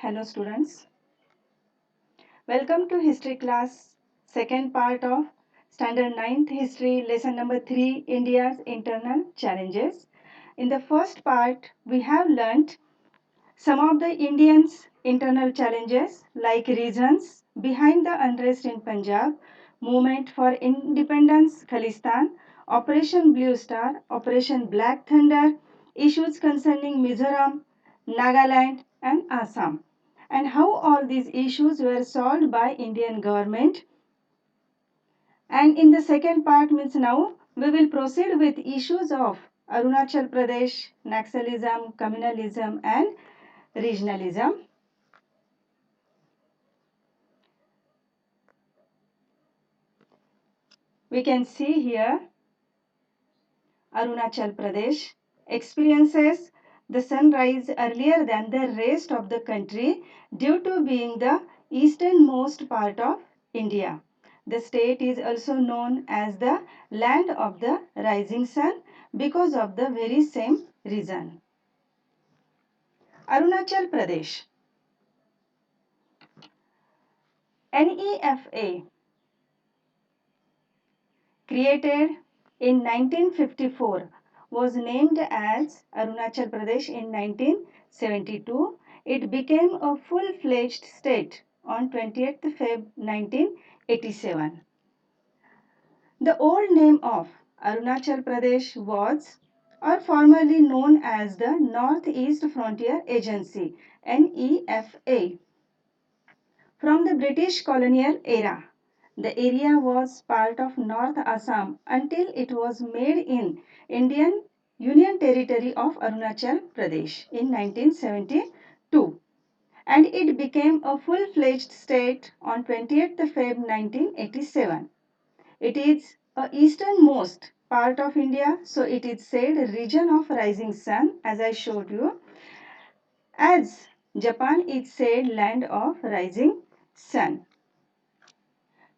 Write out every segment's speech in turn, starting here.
Hello students. Welcome to history class, second part of standard 9th history lesson number 3, India's internal challenges. In the first part we have learnt some of the Indians internal challenges like reasons behind the unrest in Punjab, movement for independence Khalistan, Operation Blue Star, Operation Black Thunder, issues concerning Mizoram, Nagaland and Assam, and how all these issues were solved by Indian government. And in the second part means now we will proceed with issues of Arunachal Pradesh, Naxalism, communalism and regionalism. We can see here Arunachal Pradesh experiences the sunrise earlier than the rest of the country due to being the easternmost part of India. The state is also known as the land of the rising sun because of the very same reason. Arunachal Pradesh. NEFA created in 1954 was named as Arunachal Pradesh in 1972. It became a full-fledged state on 20th Feb 1987. The old name of Arunachal Pradesh was or formerly known as the Northeast Frontier Agency NEFA. From the British colonial era, the area was part of North Assam until it was made in Indian Union Territory of Arunachal Pradesh in 1972, and it became a full-fledged state on 20th Feb 1987. It is a easternmost part of India, so it is said region of rising sun, as I showed you, as Japan is said land of rising sun.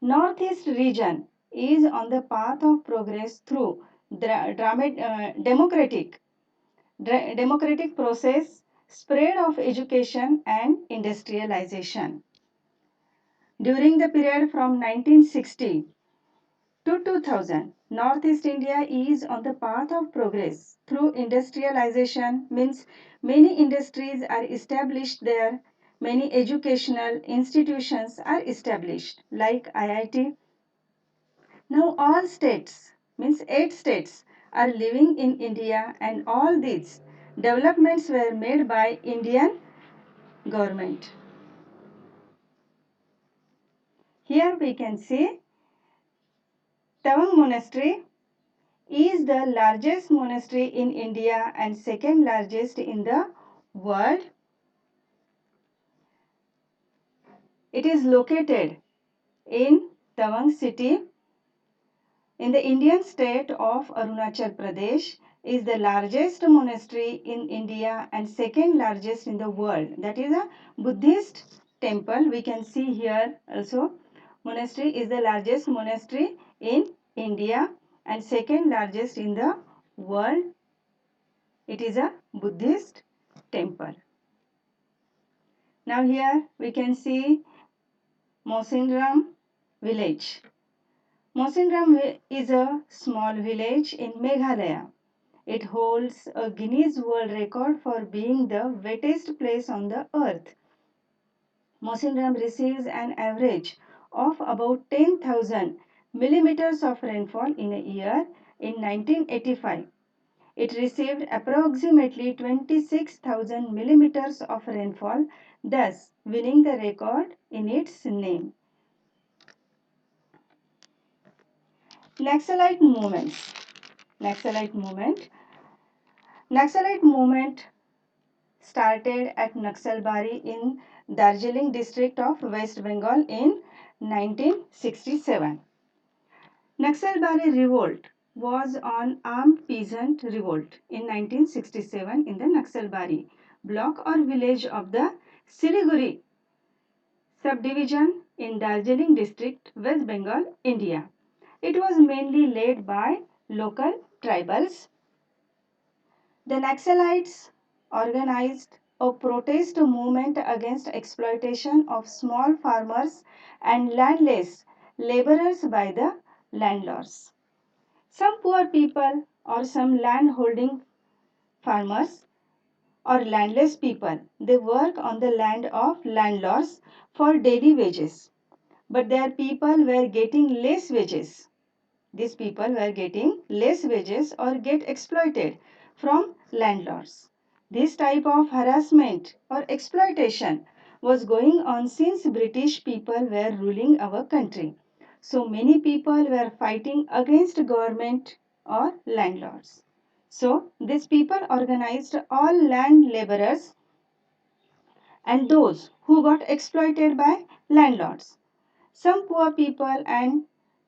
Northeast region is on the path of progress through democratic process, spread of education and industrialization. During the period from 1960 to 2000, Northeast India is on the path of progress through industrialization, means many industries are established there, many educational institutions are established like IIT. Now all states, means 8 states, are living in India, and all these developments were made by Indian government. Here we can see Tawang Monastery is the largest monastery in India and second largest in the world. It is located in Tawang city in the Indian state of Arunachal Pradesh, is the largest monastery in India and second largest in the world. That is a Buddhist temple. We can see here also monastery is the largest monastery in India and second largest in the world. It is a Buddhist temple. Now here we can see Mosindram village. Mosindram is a small village in Meghalaya. It holds a Guinness World Record for being the wettest place on the earth. Mosindram receives an average of about 10,000 millimeters of rainfall in a year. In 1985, it received approximately 26,000 millimeters of rainfall, thus winning the record in its name. Naxalite movements. Naxalite movement. Naxalite movement started at Naxalbari in Darjeeling district of West Bengal in 1967. Naxalbari revolt was an armed peasant revolt in 1967 in the Naxalbari block or village of the Siliguri subdivision in Darjeeling district, West Bengal, India. It was mainly led by local tribals. The Naxalites organized a protest movement against exploitation of small farmers and landless laborers by the landlords. Some poor people or some landholding farmers or landless people, they work on the land of landlords for daily wages. But their people were getting less wages. These people were getting less wages or get exploited from landlords. This type of harassment or exploitation was going on since British people were ruling our country. So many people were fighting against government or landlords. So these people organized all land laborers and those who got exploited by landlords. Some poor people and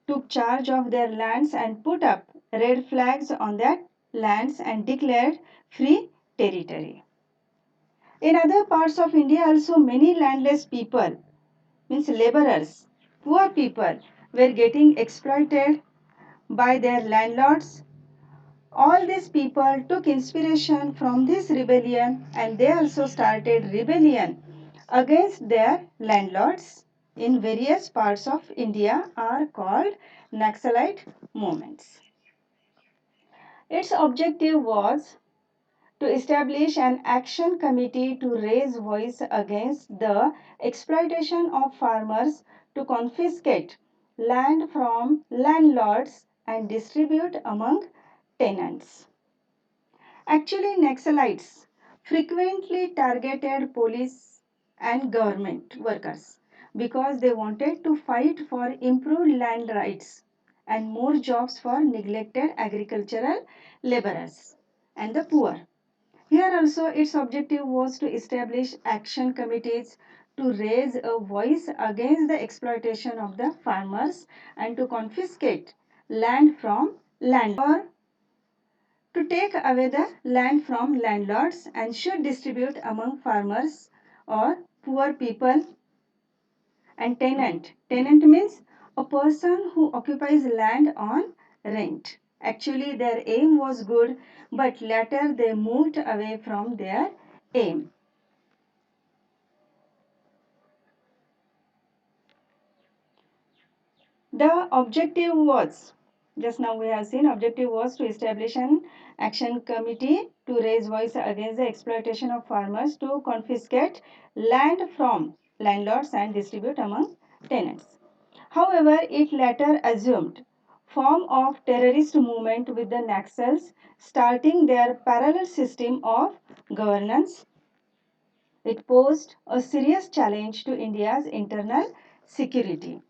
took charge of their lands and put up red flags on their lands and declared free territory. In other parts of India also many landless people, means laborers, poor people were getting exploited by their landlords. All these people took inspiration from this rebellion and they also started rebellion against their landlords in various parts of India are called Naxalite movements. Its objective was to establish an action committee to raise voice against the exploitation of farmers, to confiscate land from landlords and distribute among tenants. Actually, Naxalites frequently targeted police and government workers because they wanted to fight for improved land rights and more jobs for neglected agricultural laborers and the poor. Here also its objective was to establish action committees to raise a voice against the exploitation of the farmers and to confiscate land from landlords to take away the land from landlords and should distribute among farmers or poor people and tenant. Tenant means a person who occupies land on rent. Actually, their aim was good, but later they moved away from their aim. The objective was, just now we have seen, objective was to establish an action committee to raise voice against the exploitation of farmers, to confiscate land from landlords and distribute among tenants. However, it later assumed form of terrorist movement with the Naxals starting their parallel system of governance. It posed a serious challenge to India's internal security.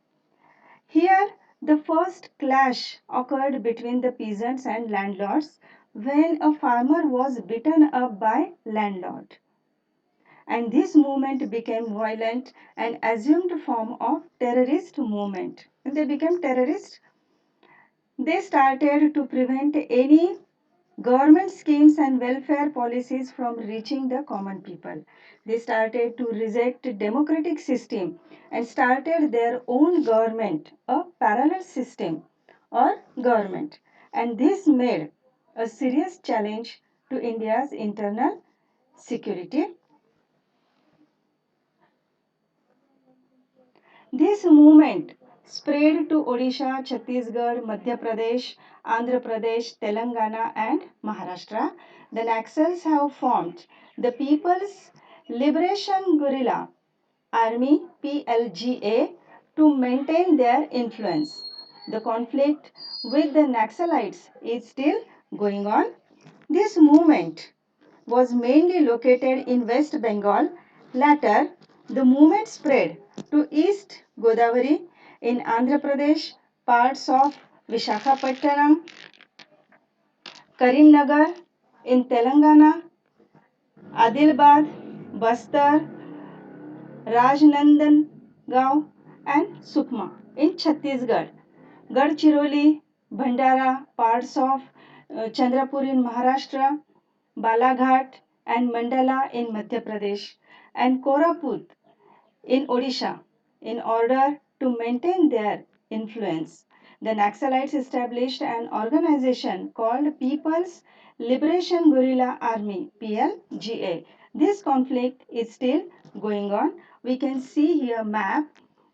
Here, the first clash occurred between the peasants and landlords when a farmer was beaten up by landlord. And this movement became violent and assumed form of terrorist movement. When they became terrorists, they started to prevent any government schemes and welfare policies from reaching the common people. They started to reject democratic system and started their own government, a parallel system or government. And this made a serious challenge to India's internal security. This movement spread to Odisha, Chhattisgarh, Madhya Pradesh, Andhra Pradesh, Telangana, and Maharashtra. The Naxals have formed the People's Liberation Guerrilla Army PLGA to maintain their influence. The conflict with the Naxalites is still going on. This movement was mainly located in West Bengal. Later, the movement spread to East Godavari in Andhra Pradesh, parts of Vishakhapatnam, Karimnagar in Telangana, Adilabad, Bastar, Rajnandagaon, and Sukma in Chhattisgarh, Gadchiroli, Bhandara, parts of Chandrapur in Maharashtra, Balaghat and Mandala in Madhya Pradesh, and Koraput in Odisha. In order to maintain their influence, the Naxalites established an organization called People's Liberation Guerrilla Army PLGA. This conflict is still going on. We can see here map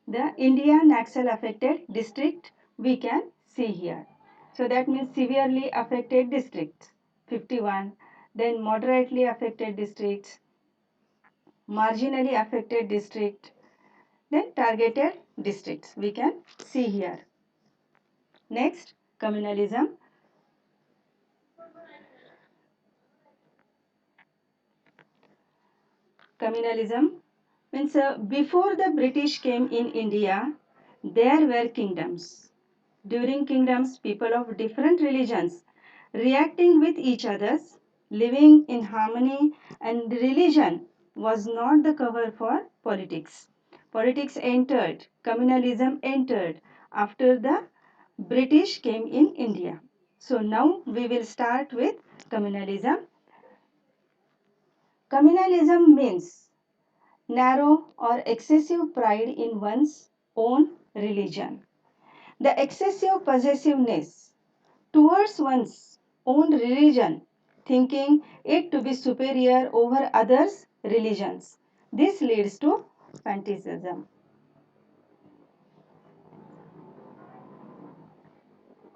the India Naxal affected district we can see here. So that means severely affected districts 51, then moderately affected districts, marginally affected district, then targeted districts we can see here. Next, communalism. Communalism means before the British came in India, there were kingdoms. During kingdoms, people of different religions reacting with each others, living in harmony, and religion was not the cover for politics. Politics entered, communalism entered after the British came in India. So now we will start with communalism. Communalism means narrow or excessive pride in one's own religion. The excessive possessiveness towards one's own religion, thinking it to be superior over others' religions. This leads to fanaticism.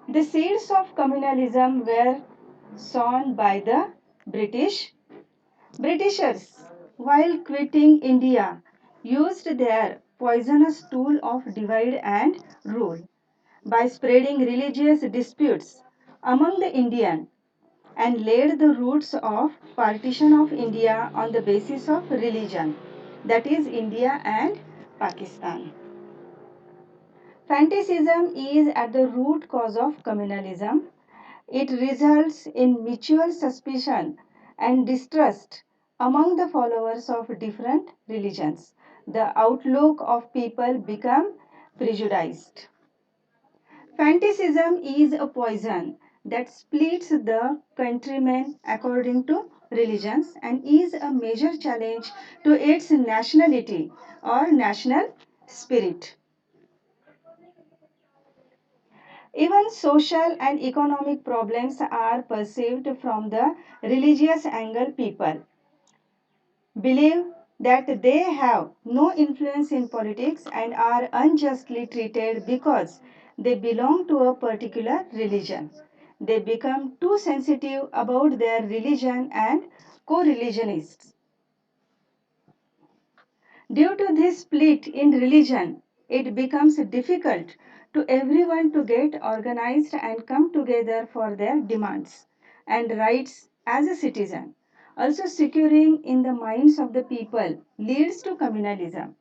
The seeds of communalism were sown by the British. Britishers, while quitting India, used their poisonous tool of divide and rule by spreading religious disputes among the Indian and laid the roots of partition of India on the basis of religion, that is India and Pakistan. Fanaticism is at the root cause of communalism. It results in mutual suspicion and distrust among the followers of different religions. The outlook of people become prejudiced. Fanaticism is a poison that splits the countrymen according to religions and is a major challenge to its nationality or national spirit. Even social and economic problems are perceived from the religious angle. People believe that they have no influence in politics and are unjustly treated because they belong to a particular religion. They become too sensitive about their religion and co-religionists. Due to this split in religion, it becomes difficult to everyone to get organized and come together for their demands and rights as a citizen. Also, securing in the minds of the people leads to communalism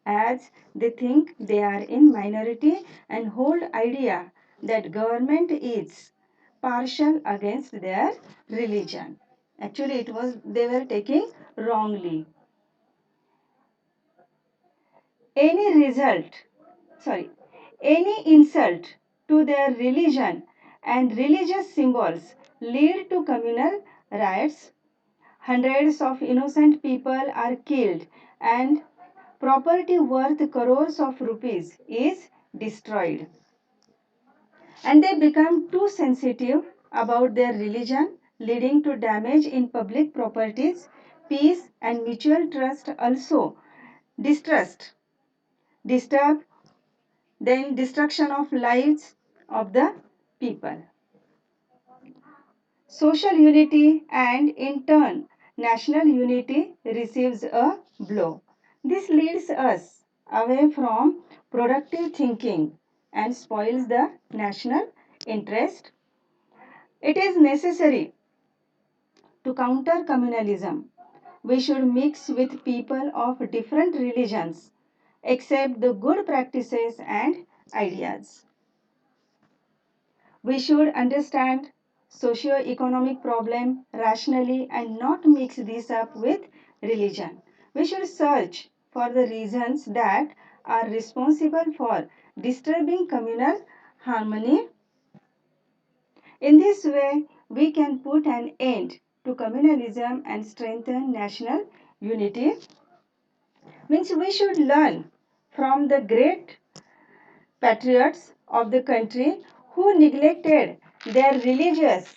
as they think they are in minority and hold idea that government is partial against their religion. Actually, it was they were taking wrongly. Any result sorry any insult to their religion and religious symbols lead to communal riots. Hundreds of innocent people are killed and property worth crores of rupees is destroyed, and they become too sensitive about their religion, leading to damage in public properties, peace and mutual trust. Also distrust disturb, then destruction of lives of the people. Social unity and in turn national unity receives a blow. This leads us away from productive thinking and spoils the national interest. It is necessary to counter communalism. We should mix with people of different religions, accept the good practices and ideas. We should understand socio-economic problem rationally and not mix this up with religion. We should search for the reasons that are responsible for disturbing communal harmony. In this way, we can put an end to communalism and strengthen national unity. Means we should learn from the great patriots of the country who neglected their religious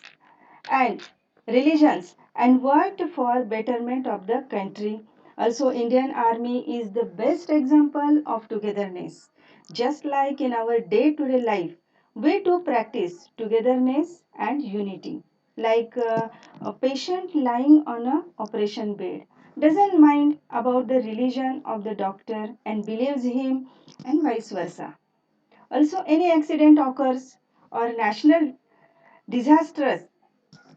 and religions and worked for betterment of the country. Also, Indian Army is the best example of togetherness. Just like in our day-to-day life, we do practice togetherness and unity. Like a patient lying on a operation bed doesn't mind about the religion of the doctor and believes him, and vice versa. Also, any accident occurs or national disasters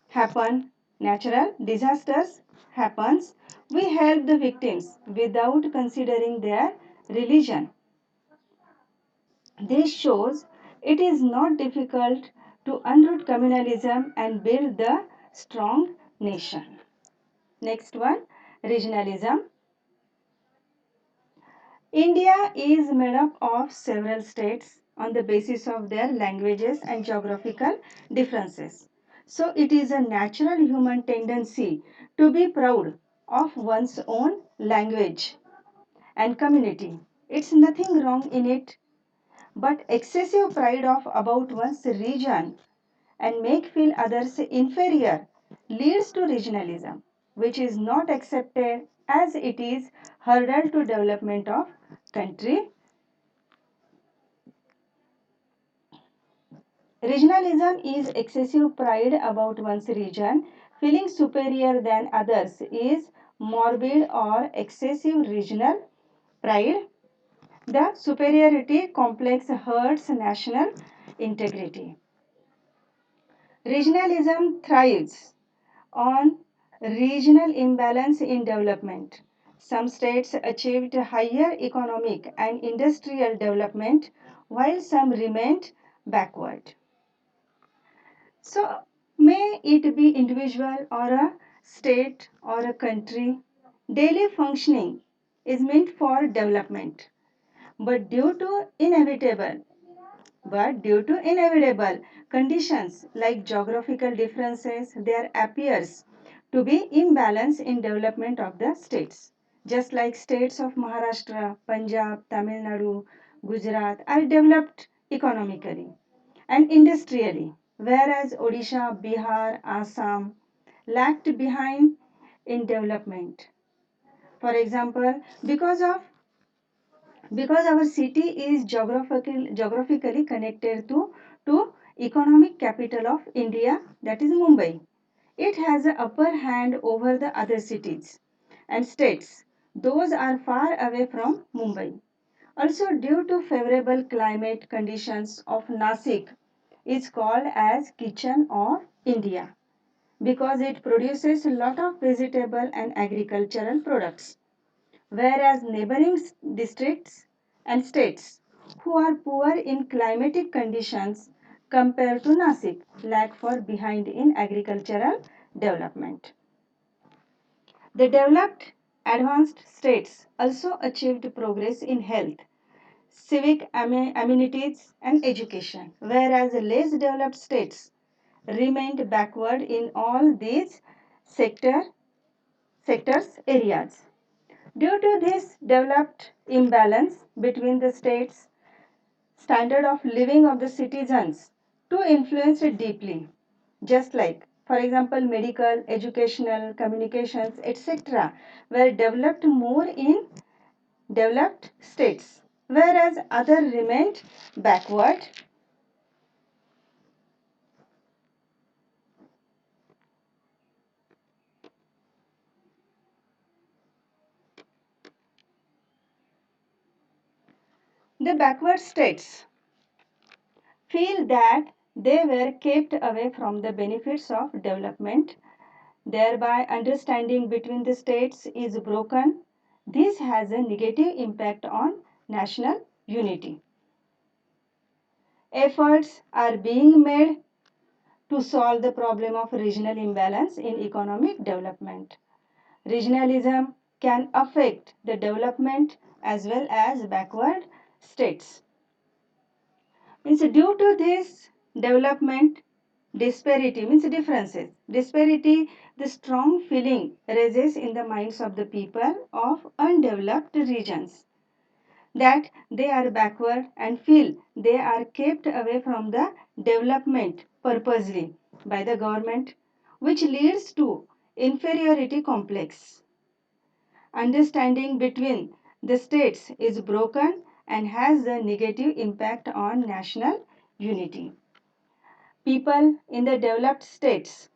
happen, natural disasters happens, we help the victims without considering their religion. This shows it is not difficult to unroot communalism and build the strong nation. Next one, regionalism. India is made up of several states on the basis of their languages and geographical differences. So it is a natural human tendency to be proud of one's own language and community. It's nothing wrong in it, but excessive pride of about one's region and make feel others inferior leads to regionalism, which is not accepted as it is hurdle to development of country. Regionalism is excessive pride about one's region. Feeling superior than others is morbid or excessive regional pride. The superiority complex hurts national integrity. Regionalism thrives on regional imbalance in development. Some states achieved higher economic and industrial development while some remained backward. So, may it be individual or a state or a country, daily functioning is meant for development. But due to inevitable but due to inevitable conditions like geographical differences, there appears to be imbalance in development of the states. Just like states of Maharashtra, Punjab, Tamil Nadu, Gujarat are developed economically and industrially, whereas Odisha, Bihar, Assam lagged behind in development. For example, because our city is geographically connected to economic capital of India, that is Mumbai. It has an upper hand over the other cities and states. Those are far away from Mumbai. Also, due to favorable climate conditions of Nasik is called as kitchen of India because it produces a lot of vegetable and agricultural products, whereas neighboring districts and states who are poor in climatic conditions compared to Nasik lag far behind in agricultural development. The developed advanced states also achieved progress in health, civic amenities and education, whereas less developed states remained backward in all these sector, sectors areas. Due to this developed imbalance between the states, standard of living of the citizens to influence it deeply, just like, for example, medical, educational, communications, etc., were developed more in developed states, whereas other remained backward. The backward states feel that they were kept away from the benefits of development, thereby understanding between the states is broken. This has a negative impact on national unity. Efforts are being made to solve the problem of regional imbalance in economic development. Regionalism can affect the development as well as backward states. Means due to this development disparity means differences. Disparity, the strong feeling arises in the minds of the people of undeveloped regions that they are backward and feel they are kept away from the development purposely by the government which leads to inferiority complex. Understanding between the states is broken and has a negative impact on national unity. People in the developed states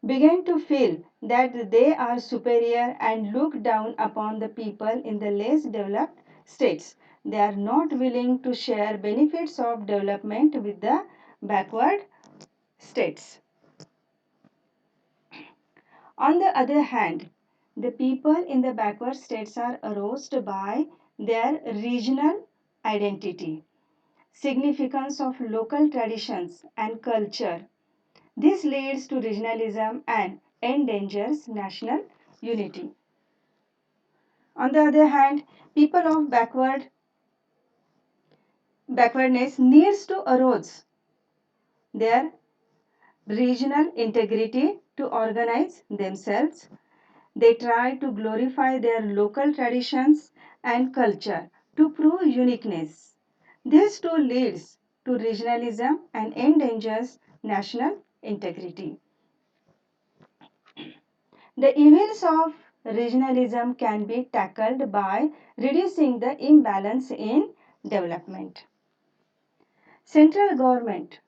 begin to feel that they are superior and look down upon the people in the less developed states. They are not willing to share benefits of development with the backward states. On the other hand, the people in the backward states are aroused by their regional identity, significance of local traditions and culture. This leads to regionalism and endangers national unity. On the other hand, people of backwardness needs to arouse their regional integrity to organize themselves. They try to glorify their local traditions and culture to prove uniqueness. This too leads to regionalism and endangers national integrity. The evils of regionalism can be tackled by reducing the imbalance in development. Central government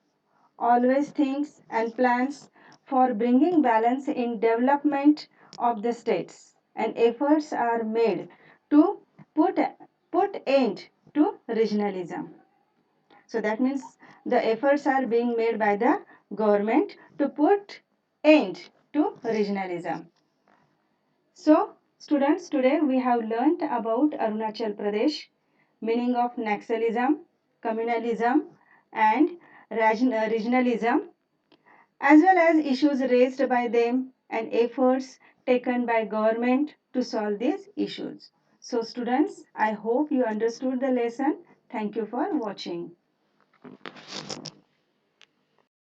always thinks and plans for bringing balance in development of the states, and efforts are made to put, put end to regionalism. So that means the efforts are being made by the government to put end to regionalism. So, students, today we have learnt about Arunachal Pradesh, meaning of Naxalism, communalism, and regionalism, as well as issues raised by them and efforts taken by government to solve these issues. So, students, I hope you understood the lesson. Thank you for watching.